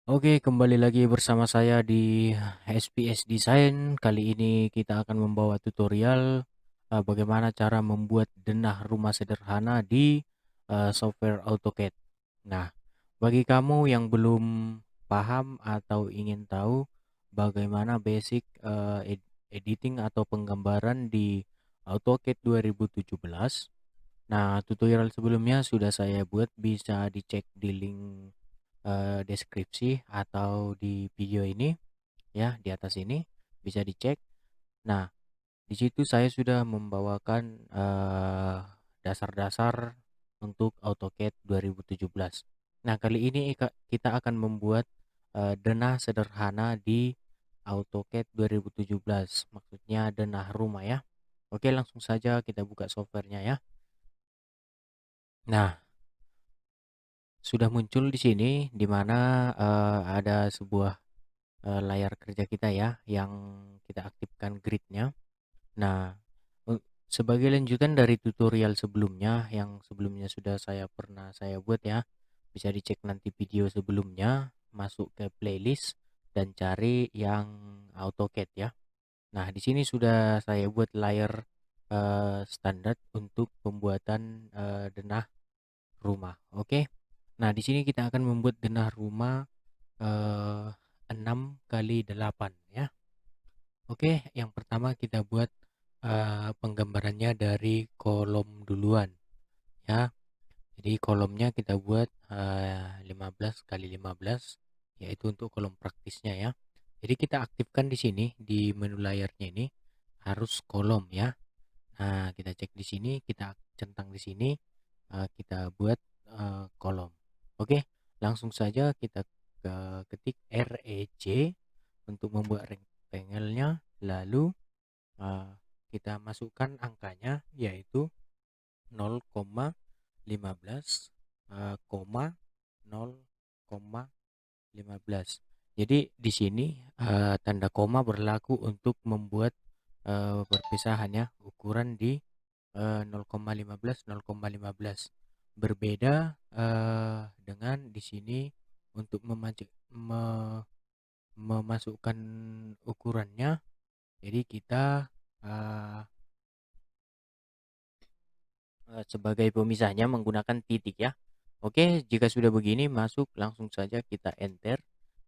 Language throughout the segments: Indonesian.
Oke, kembali lagi bersama saya di SPS Design. Kali ini kita akan membawa tutorial bagaimana cara membuat denah rumah sederhana di software AutoCAD. Nah, bagi kamu yang belum paham atau ingin tahu bagaimana basic editing atau penggambaran di AutoCAD 2017. Nah, tutorial sebelumnya sudah saya buat, bisa dicek di link deskripsi atau di video ini ya, di atas ini bisa dicek. Nah, di situ saya sudah membawakan dasar-dasar untuk AutoCAD 2017. Nah, kali ini kita akan membuat denah sederhana di AutoCAD 2017. Maksudnya denah rumah ya. Oke, langsung saja kita buka softwarenya ya. Nah, sudah muncul di sini di mana ada sebuah layar kerja kita ya, yang kita aktifkan gridnya. Nah, sebagai lanjutan dari tutorial sebelumnya, yang sebelumnya sudah pernah saya buat ya, bisa dicek nanti video sebelumnya, masuk ke playlist dan cari yang AutoCAD ya. Nah, di sini sudah saya buat layar standar untuk pembuatan denah rumah. Oke. Nah, di sini kita akan membuat denah rumah eh, 6 kali 8 ya. Oke, yang pertama kita buat penggambarannya dari kolom duluan ya. Jadi kolomnya kita buat 15 kali 15, yaitu untuk kolom praktisnya ya. Jadi kita aktifkan di sini di menu layarnya ini harus kolom ya. Nah, kita cek di sini, kita centang di sini, kita buat kolom. Oke, langsung saja kita ketik REJ untuk membuat rectangle-nya, lalu eh, kita masukkan angkanya yaitu 0,15 0,15. Jadi di sini tanda koma berlaku untuk membuat perpisahannya ukuran di 0,15 0,15. Berbeda dengan di sini untuk memasukkan ukurannya. Jadi kita uh, sebagai pemisahnya menggunakan titik ya. Oke, jika sudah begini masuk, langsung saja kita enter.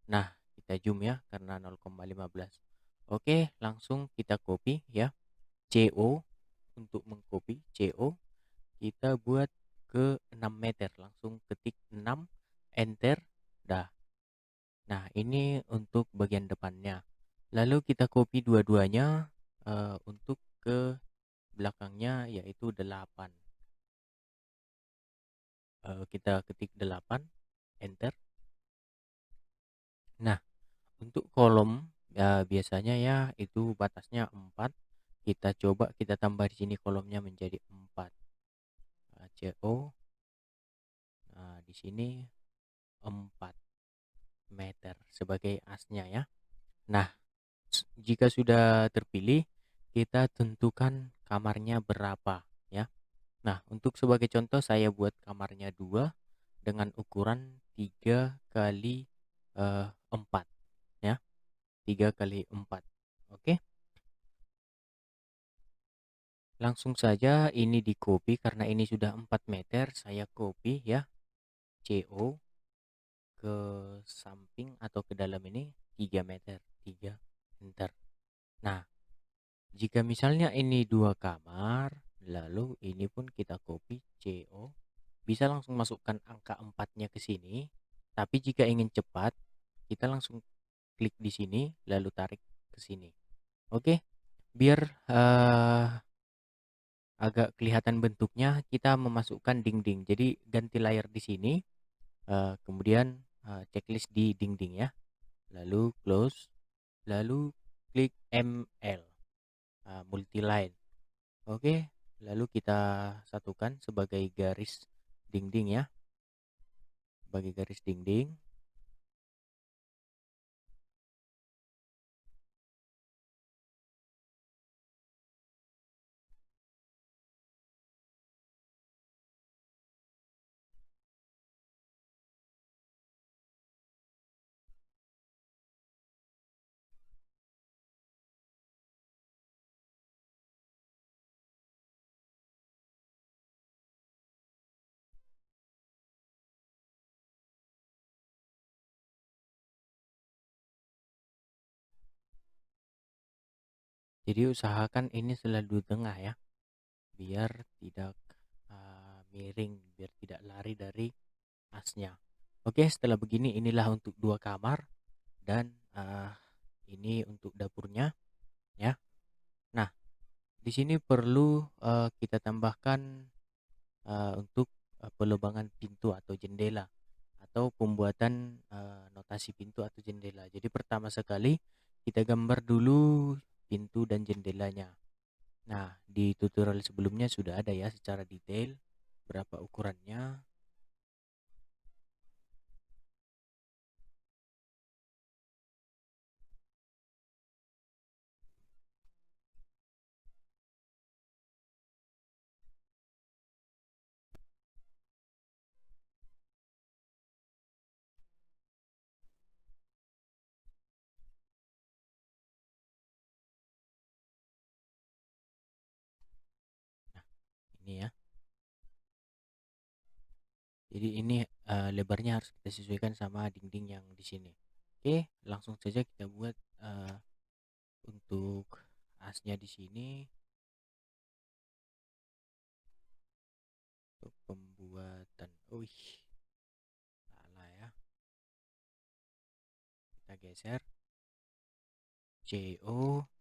Nah, kita zoom ya karena 0,15. Oke, langsung kita copy ya. CO untuk mengcopy CO kita buat ke 6 meter. Langsung ketik 6, enter. Dah. Nah, ini untuk bagian depannya. Lalu kita copy dua-duanya untuk ke belakangnya yaitu 8. Kita ketik 8, enter. Nah, untuk kolom ya biasanya ya itu batasnya 4. Kita coba kita tambah di sini kolomnya menjadi 4. CO. Nah, di sini 4 meter sebagai asnya ya. Nah, jika sudah terpilih, kita tentukan kamarnya berapa ya. Nah, untuk sebagai contoh saya buat kamarnya 2 dengan ukuran 3 kali 4 ya. 3 kali 4. Oke. Langsung saja ini di copy karena ini sudah 4 meter, saya copy ya. CO ke samping atau ke dalam ini 3 meter, 3, enter. Nah, jika misalnya ini 2 kamar, lalu ini pun kita copy CO, bisa langsung masukkan angka 4-nya ke sini. Tapi jika ingin cepat, kita langsung klik di sini lalu tarik ke sini. Oke, biar agak kelihatan bentuknya, kita memasukkan dinding. Jadi ganti layar di sini, kemudian checklist di dinding ya. Lalu close, lalu klik ML, multiline. Oke, lalu kita satukan sebagai garis dinding ya, sebagai garis dinding. Jadi usahakan ini selalu tengah ya, biar tidak miring, biar tidak lari dari asnya. Oke, setelah begini inilah untuk 2 kamar dan ini untuk dapurnya ya. Nah, di sini perlu kita tambahkan untuk pelubangan pintu atau jendela atau pembuatan notasi pintu atau jendela. Jadi pertama sekali kita gambar dulu pintu dan jendelanya. Nah, di tutorial sebelumnya sudah ada ya secara detail berapa ukurannya. Nah, ini ya. Jadi ini lebarnya harus kita sesuaikan sama dinding yang di sini. Oke, langsung saja kita buat untuk asnya di sini. Untuk pembuatan, salah ya. Kita geser CO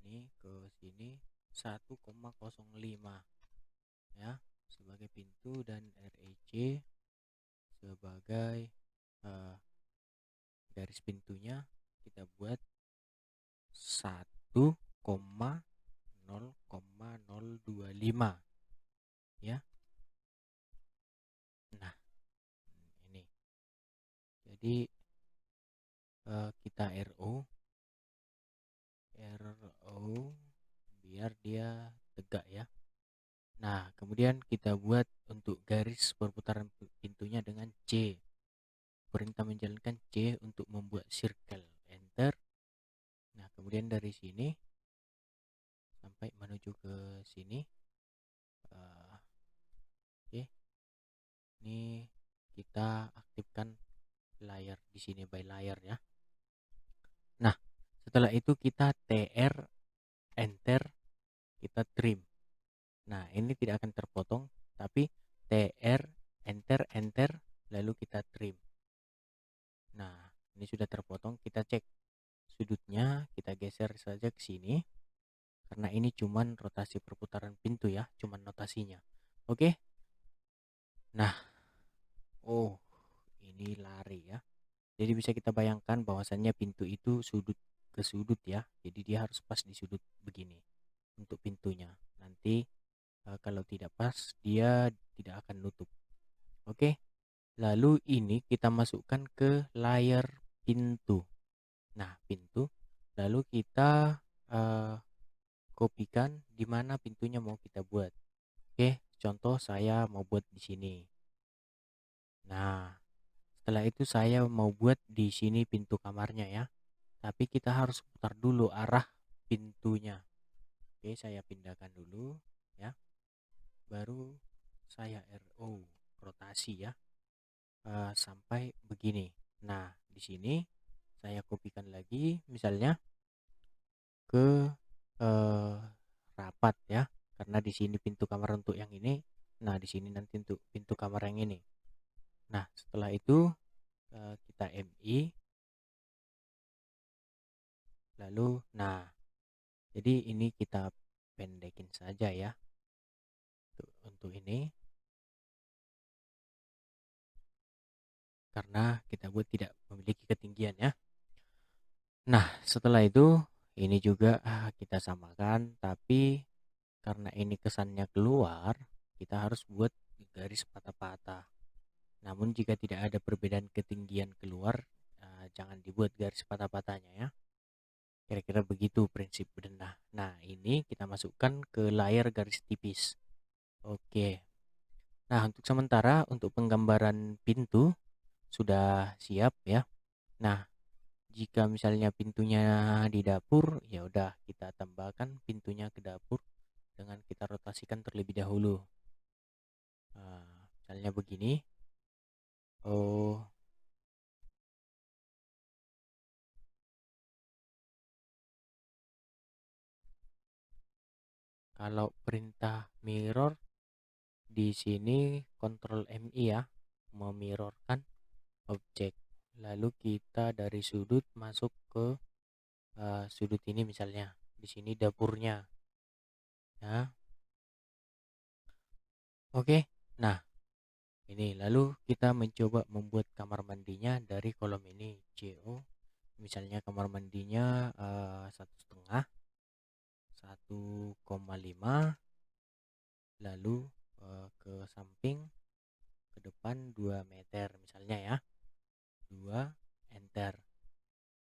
ini ke sini 1,05 ya sebagai pintu dan REC sebagai eh, garis pintunya kita buat 1,0,025 ya. Nah, ini jadi kita RO biar dia tegak ya. Nah, kemudian kita buat untuk garis perputaran pintunya dengan C. Perintah menjalankan C untuk membuat circle. Enter. Nah, kemudian dari sini sampai menuju ke sini. Oke. Ini kita aktifkan layar di sini by layar ya. Nah, setelah itu kita TR enter, kita trim. Nah, ini tidak akan terpotong, tapi TR enter lalu kita trim. Nah, ini sudah terpotong, kita cek sudutnya, kita geser saja ke sini karena ini cuman rotasi perputaran pintu ya, cuman notasinya. Oke. Nah, ini lari ya. Jadi bisa kita bayangkan bahwasannya pintu itu sudut ke sudut ya. Jadi dia harus pas di sudut begini untuk pintunya. Nanti kalau tidak pas dia tidak akan nutup. Oke. Lalu ini kita masukkan ke layar pintu. Nah, pintu. Lalu kita kopikan di mana pintunya mau kita buat. Oke, contoh saya mau buat di sini. Nah, setelah itu saya mau buat di sini pintu kamarnya ya. Tapi kita harus putar dulu arah pintunya. Oke, saya pindahkan dulu ya. Baru saya RO rotasi ya. Sampai begini. Nah, di sini saya kopikan lagi misalnya ke rapat ya. Karena di sini pintu kamar untuk yang ini. Nah, di sini nanti untuk pintu kamar yang ini. Nah, setelah itu kita MI lalu jadi ini kita pendekin saja ya untuk ini karena kita buat tidak memiliki ketinggian ya. Nah, setelah itu ini juga kita samakan, tapi karena ini kesannya keluar kita harus buat garis patah-patah. Namun jika tidak ada perbedaan ketinggian keluar, jangan dibuat garis patah-patahnya ya. Kira-kira begitu prinsip bedenah. Nah, ini kita masukkan ke layar garis tipis. Oke. Nah, untuk sementara untuk penggambaran pintu sudah siap ya. Nah, jika misalnya pintunya di dapur, ya udah kita tambahkan pintunya ke dapur dengan kita rotasikan terlebih dahulu. Misalnya begini. Oh, Kalau perintah mirror di sini Ctrl MI ya, memirrorkan objek. Lalu kita dari sudut masuk ke sudut ini misalnya. Di sini dapurnya. Ya. Oke. Nah, ini lalu kita mencoba membuat kamar mandinya dari kolom ini CO. Misalnya kamar mandinya 1,5, 1,5, lalu ke samping, ke depan 2 meter misalnya ya. 2 enter.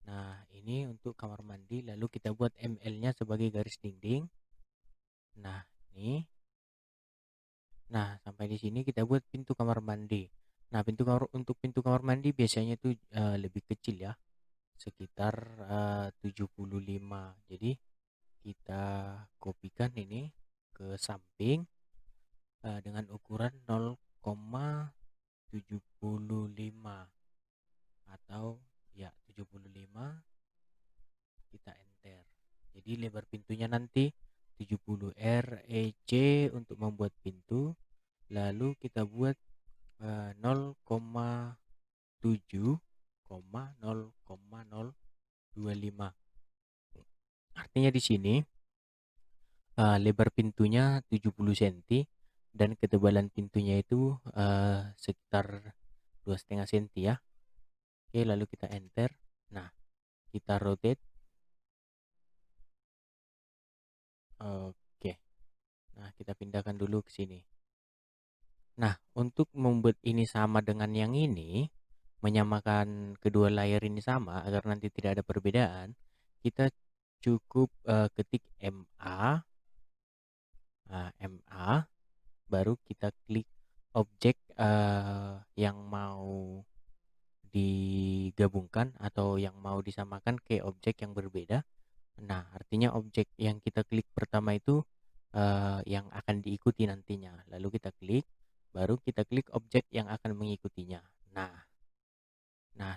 Nah, ini untuk kamar mandi, lalu kita buat ML-nya sebagai garis dinding. Nah, ini. Nah, sampai di sini kita buat pintu kamar mandi. Nah, untuk pintu kamar mandi biasanya itu lebih kecil ya, sekitar 75. Jadi kita kopikan ini ke samping dengan ukuran 0,75 atau ya 75, kita enter. Jadi lebar pintunya nanti 70 REC untuk membuat pintu. Lalu kita buat 0,7,0,025. Artinya di sini lebar pintunya 70 cm dan ketebalan pintunya itu sekitar 2,5 cm ya. Oke, lalu kita enter. Nah, kita rotate. Oke. Nah, kita pindahkan dulu ke sini. Nah, untuk membuat ini sama dengan yang ini, menyamakan kedua layar ini sama agar nanti tidak ada perbedaan, kita cukup ketik MA, MA, baru kita klik objek yang mau digabungkan atau yang mau disamakan ke objek yang berbeda. Nah, artinya objek yang kita klik pertama itu yang akan diikuti nantinya. Lalu kita klik, baru kita klik objek yang akan mengikutinya. Nah,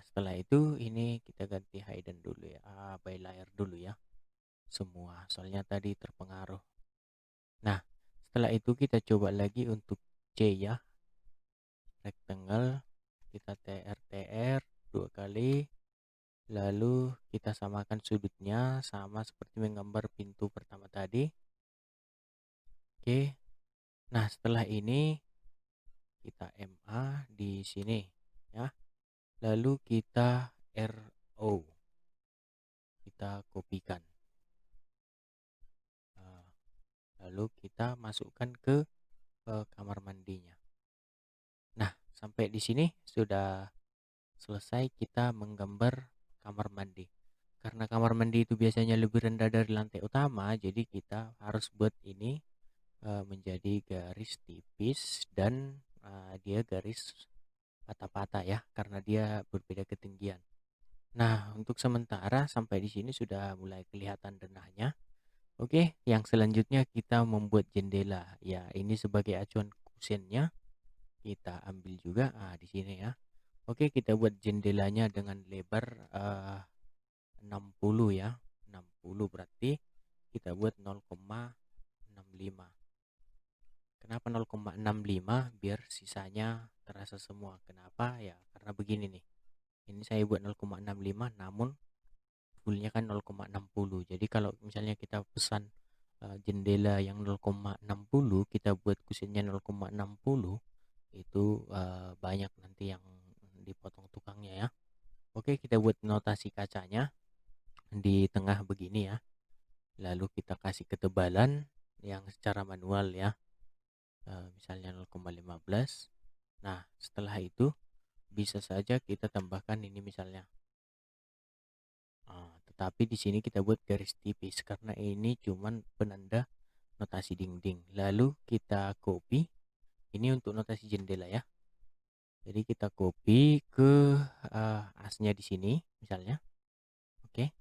setelah itu ini kita ganti hidden dulu ya, by layer dulu ya, semua. Soalnya tadi terpengaruh. Nah, setelah itu kita coba lagi untuk C ya, rectangle. Kita TR 2 kali. Lalu kita samakan sudutnya sama seperti menggambar pintu pertama tadi. Oke. Nah, setelah ini kita MA di sini ya. Lalu kita RO. Kita kopikan. Lalu kita masukkan ke kamar mandinya. Nah, sampai di sini sudah selesai kita menggambar kamar mandi. Karena kamar mandi itu biasanya lebih rendah dari lantai utama, jadi kita harus buat ini menjadi garis tipis dan dia garis patah-patah ya, karena dia berbeda ketinggian. Nah, untuk sementara sampai di sini sudah mulai kelihatan denahnya. Oke, yang selanjutnya kita membuat jendela. Ya, ini sebagai acuan kusennya kita ambil juga di sini ya. Oke, kita buat jendelanya dengan lebar 60 ya. 60 berarti kita buat 0,65. Kenapa 0,65? Biar sisanya terasa semua. Kenapa? Ya, karena begini nih. Ini saya buat 0,65 namun fullnya kan 0,60. Jadi kalau misalnya kita pesan jendela yang 0,60, kita buat kusennya 0,60, itu banyak nanti yang dipotong tukangnya ya. Oke, kita buat notasi kacanya di tengah begini ya. Lalu kita kasih ketebalan yang secara manual ya, misalnya 0,15. Nah, setelah itu bisa saja kita tambahkan ini misalnya. Tetapi di sini kita buat garis tipis karena ini cuman penanda notasi dinding. Lalu kita copy ini untuk notasi jendela ya. Jadi kita copy ke asnya di sini misalnya. Oke.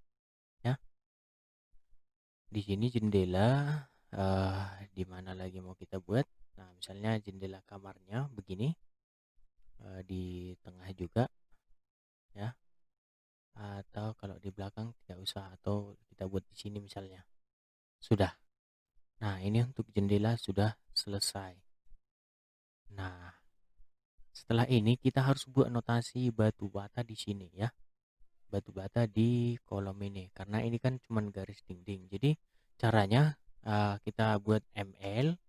Ya. Di sini jendela di mana lagi mau kita buat? Nah, misalnya jendela kamarnya begini. Di tengah juga ya. Atau kalau di belakang tidak usah, atau kita buat di sini misalnya. Sudah. Nah, ini untuk jendela sudah selesai. Nah, setelah ini kita harus buat notasi batu bata di sini ya. Batu bata di kolom ini karena ini kan cuman garis dinding. Jadi caranya kita buat ML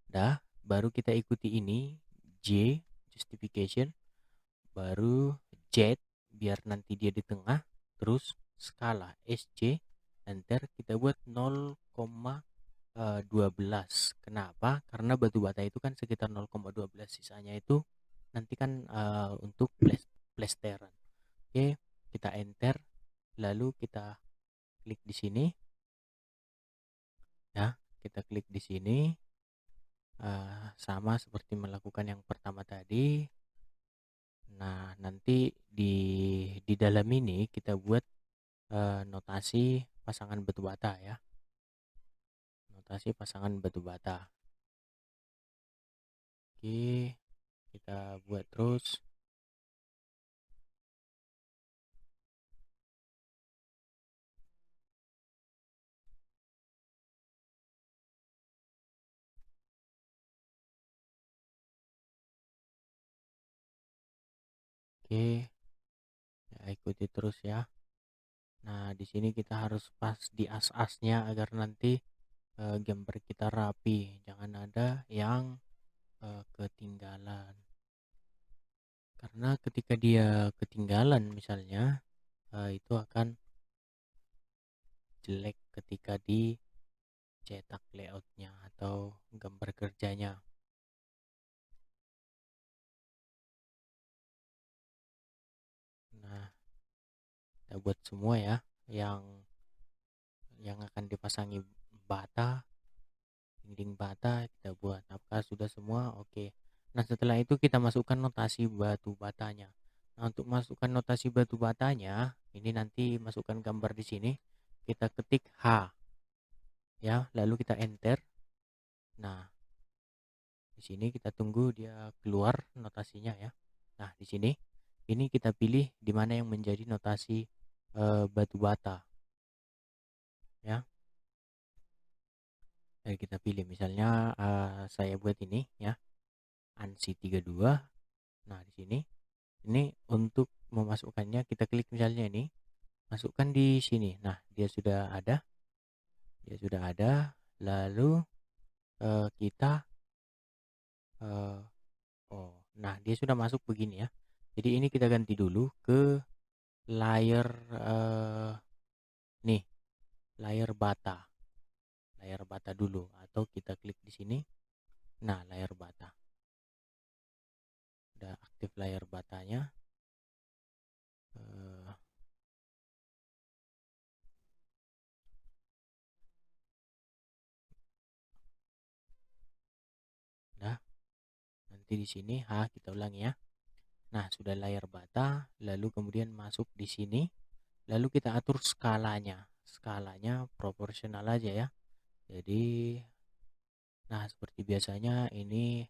dah, baru kita ikuti ini J justification, baru Z biar nanti dia di tengah, terus skala SC, enter kita buat 0,12. Kenapa? Karena batu bata itu kan sekitar 0,12, sisanya itu nanti kan untuk plesteran. Oke, kita enter, lalu kita klik di sini ya, kita klik di sini, sama seperti melakukan yang pertama tadi. Nah, nanti di dalam ini kita buat notasi pasangan batu bata ya, notasi pasangan batu bata. Oke, kita buat terus. Oke, ya, ikuti terus ya. Nah, di sini kita harus pas di as-asnya agar nanti gambar kita rapi, jangan ada yang ketinggalan. Karena ketika dia ketinggalan misalnya, itu akan jelek ketika dicetak layoutnya atau gambar kerjanya. Nah, kita buat semua ya, yang akan dipasangi bata, dinding bata kita buat. Apakah sudah semua? Oke. Nah, setelah itu kita masukkan notasi batu batanya. Nah, untuk masukkan notasi batu batanya, ini nanti masukkan gambar di sini. Kita ketik H ya, lalu kita enter. Nah, di sini kita tunggu dia keluar notasinya ya. Nah, di sini ini kita pilih di mana yang menjadi notasi batu bata ya. Jadi kita pilih misalnya saya buat ini ya, ANSI 32. Nah, di sini ini untuk memasukkannya kita klik misalnya ini, masukkan di sini. Nah, dia sudah ada. Dia sudah ada. Lalu kita oh, nah dia sudah masuk begini ya. Jadi ini kita ganti dulu ke layar nih, layar bata. Layar bata dulu atau kita klik di sini. Nah, layar bata. Udah aktif layar batanya. Eh, Nah, nanti di sini kita ulangi ya. Nah, sudah layar bata, lalu kemudian masuk di sini, lalu kita atur skalanya. Skalanya proporsional aja ya. Jadi, nah seperti biasanya ini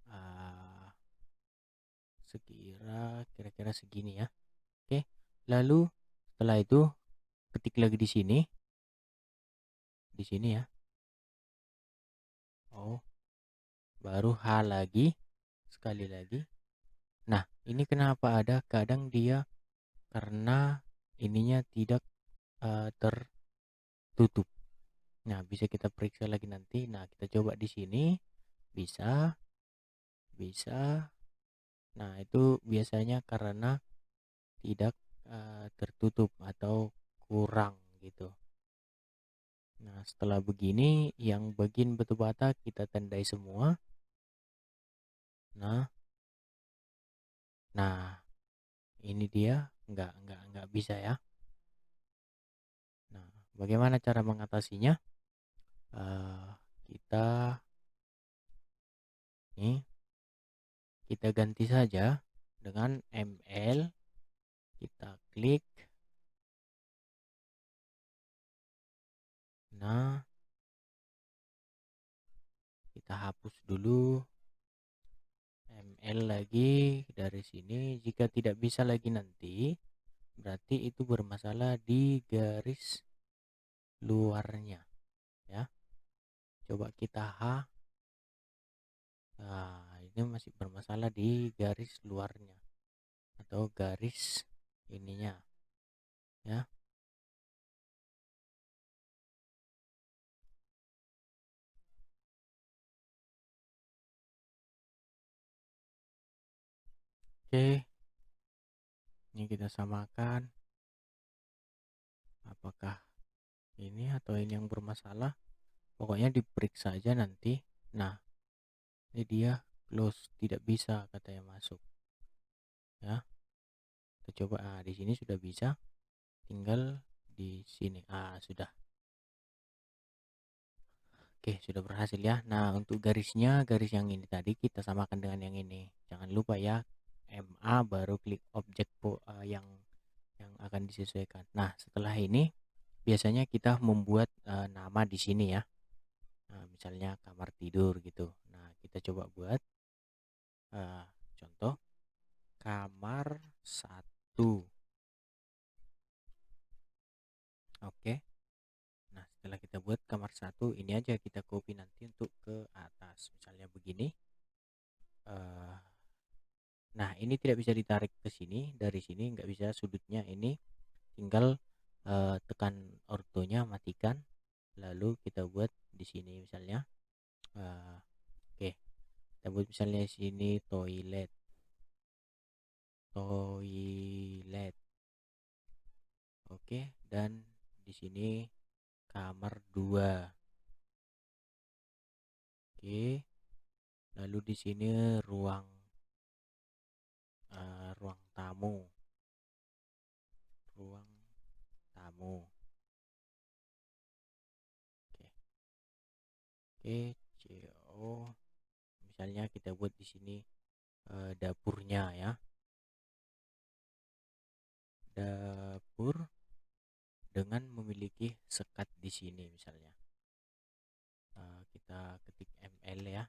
uh, kira-kira segini ya. Oke, lalu setelah itu ketik lagi di sini ya. Oh, baru H lagi, sekali lagi. Nah, ini kenapa ada? Kadang dia karena ininya tidak tertutup. Nah, bisa kita periksa lagi nanti. Nah, kita coba di sini. Bisa, bisa. Nah, itu biasanya karena tidak tertutup atau kurang gitu. Nah, setelah begini, yang bagian batu bata kita tandai semua. Nah, nah, ini dia nggak bisa ya. Nah, bagaimana cara mengatasinya? Eh, kita nih, kita ganti saja dengan ML. Kita klik. Nah, kita hapus dulu ML lagi dari sini. Jika tidak bisa lagi nanti, berarti itu bermasalah di garis luarnya ya. Coba kita nah ini masih bermasalah di garis luarnya atau garis ininya ya. Oke, ini kita samakan apakah ini atau ini yang bermasalah. Pokoknya diperiksa aja nanti. Nah, ini dia close, tidak bisa katanya masuk ya. Kita coba, di sini sudah bisa, tinggal di sini sudah. Oke, sudah berhasil ya. Nah, untuk garisnya, garis yang ini tadi kita samakan dengan yang ini. Jangan lupa ya, MA baru klik objek yang akan disesuaikan. Nah, setelah ini biasanya kita membuat nama di sini ya. Nah, misalnya kamar tidur gitu. Nah, kita coba buat eh, contoh kamar satu. Oke. Nah, setelah kita buat kamar satu, ini aja kita copy nanti untuk ke atas. Misalnya begini. Eh, Nah, ini tidak bisa ditarik ke sini, dari sini nggak bisa, sudutnya ini tinggal tekan ortonya, matikan, lalu kita buat di sini misalnya. Oke, kita buat misalnya di sini toilet, toilet. Oke, dan di sini kamar 2. Oke, lalu di sini ruang ruang tamu, ruang tamu. Oke, oke, CO. Misalnya kita buat di sini dapurnya ya, dapur dengan memiliki sekat di sini misalnya. Kita ketik ml ya,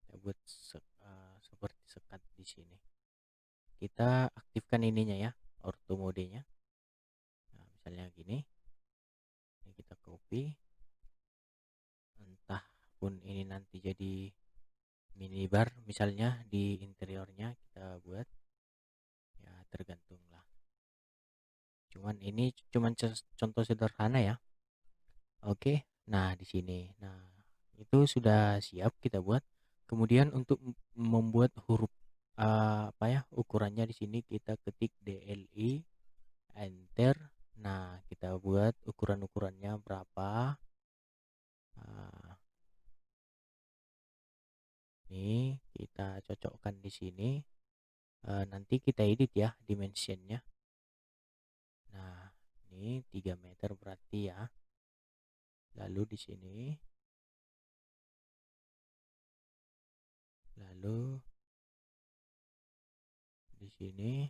kita buat seperti sekat di sini. Kita aktifkan ininya ya, ortho modenya. Nah, misalnya gini, ini kita copy, entah pun ini nanti jadi minibar misalnya di interiornya kita buat ya, tergantung lah. Cuman ini cuman contoh sederhana ya. Oke, nah di sini, nah itu sudah siap kita buat. Kemudian untuk membuat huruf apa ya, ukurannya di sini kita ketik DLI, enter. Nah, kita buat ukuran-ukurannya berapa. Nah, ini kita cocokkan di sini. Nanti kita edit ya dimensionnya. Nah, ini 3 meter berarti ya. Lalu di sini, lalu di sini.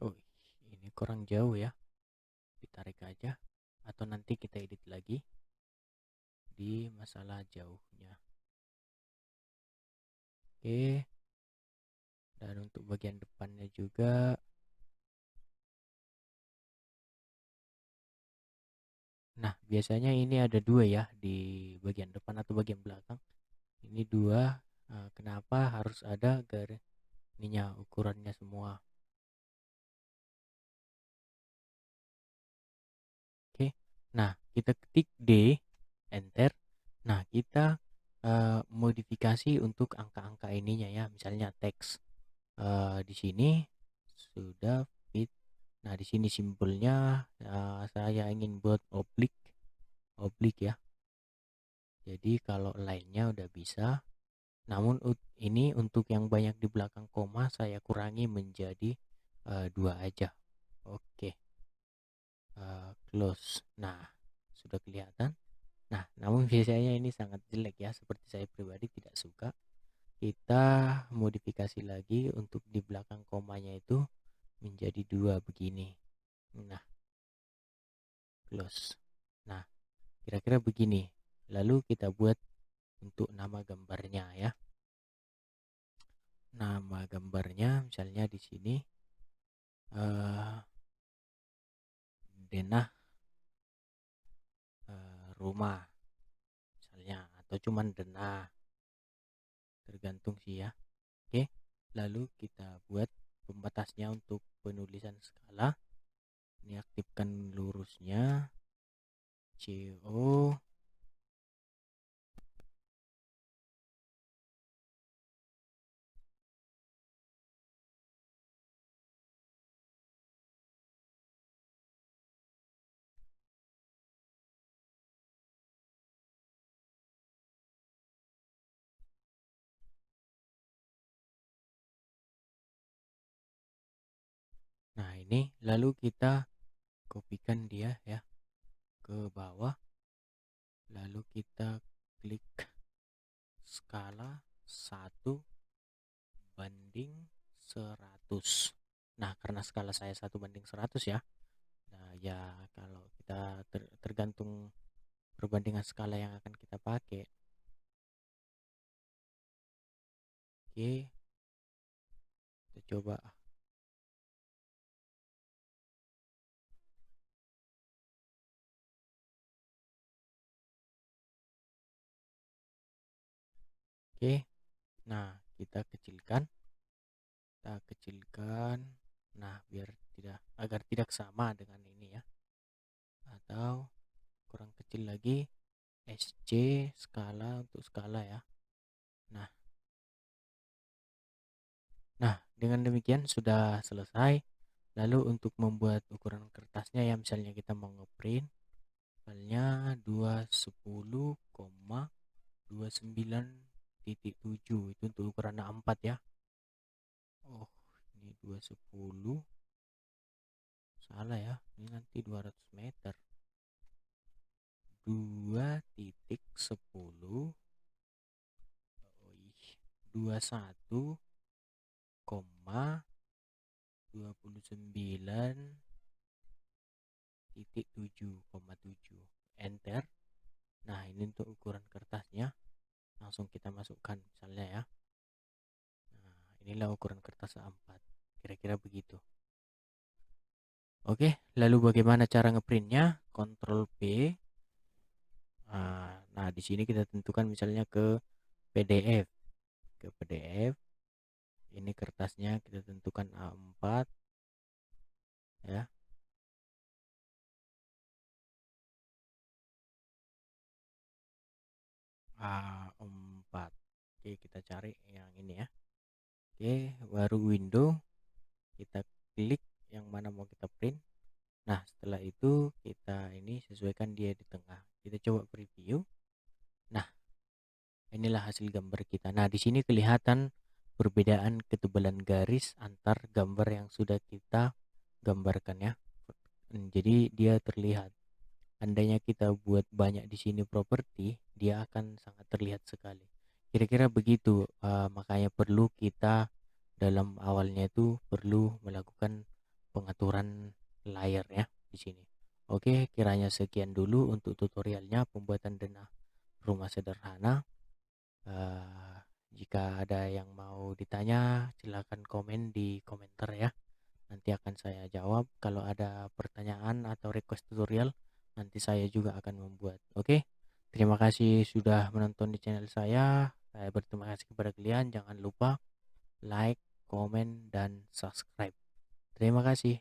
Oh, ini kurang jauh ya. Ditarik aja atau nanti kita edit lagi di masalah jauhnya. Oke, dan untuk bagian depannya juga. Nah, biasanya ini ada dua ya di bagian depan atau bagian belakang. Ini dua. Kenapa harus ada garis ininya, ukurannya semua. Oke, nah kita ketik D, enter. Nah, kita modifikasi untuk angka-angka ininya ya, misalnya teks. Di sini sudah fit. Nah, di sini simbolnya saya ingin buat oblik, oblik ya. Jadi kalau lainnya udah bisa. Namun ini untuk yang banyak di belakang koma saya kurangi menjadi 2 aja. Oke, close. Nah, sudah kelihatan. Nah, namun biasanya ini sangat jelek ya, seperti saya pribadi tidak suka. Kita modifikasi lagi untuk di belakang komanya itu menjadi 2 begini. Nah, close. Nah, kira-kira begini. Lalu kita buat untuk nama gambarnya ya. nama gambarnya misalnya di sini denah rumah misalnya, atau cuman denah, tergantung sih ya. Oke, lalu kita buat pembatasnya untuk penulisan skala. Ini aktifkan lurusnya, CO. Nah, ini lalu kita kopikan dia ya ke bawah, lalu kita klik skala 1:100. Nah, karena skala saya 1:100 ya. Nah, ya kalau kita tergantung perbandingan skala yang akan kita pakai. Oke, kita coba. Oke, nah kita kecilkan. Nah, agar tidak sama dengan ini ya, atau kurang kecil lagi, SC skala untuk skala ya. Nah, dengan demikian sudah selesai. Lalu untuk membuat ukuran kertasnya ya, misalnya kita mau ngeprint filenya 210,29.7, itu untuk ukuran A4 ya. Oh, ini 210, salah ya, ini nanti 200 meter. 2.10, 21,29.7, enter. Nah, ini untuk ukuran kertasnya, langsung kita masukkan misalnya ya. Nah, inilah ukuran kertas A4, kira-kira begitu. Oke, lalu bagaimana cara ngeprintnya? Ctrl P. Nah, di sini kita tentukan misalnya ke PDF. Ini kertasnya kita tentukan A4 ya. A4. Oke, kita cari yang ini ya. Oke, baru window, kita klik yang mana mau kita print. Nah, setelah itu kita ini sesuaikan dia di tengah. Kita coba preview. Nah, inilah hasil gambar kita. Nah, di sini kelihatan perbedaan ketebalan garis antar gambar yang sudah kita gambarkan ya. Jadi dia terlihat. Andainya kita buat banyak di sini properti, dia akan sangat terlihat sekali. Kira-kira begitu. Makanya perlu kita dalam awalnya itu perlu melakukan pengaturan layar ya di sini. Oke, kiranya sekian dulu untuk tutorialnya pembuatan denah rumah sederhana. Eh, Jika ada yang mau ditanya, silakan komen di komentar ya. Nanti akan saya jawab. Kalau ada pertanyaan atau request tutorial, nanti saya juga akan membuat. Oke, terima kasih sudah menonton di channel saya. Saya berterima kasih kepada kalian. Jangan lupa like, komen, dan subscribe. Terima kasih.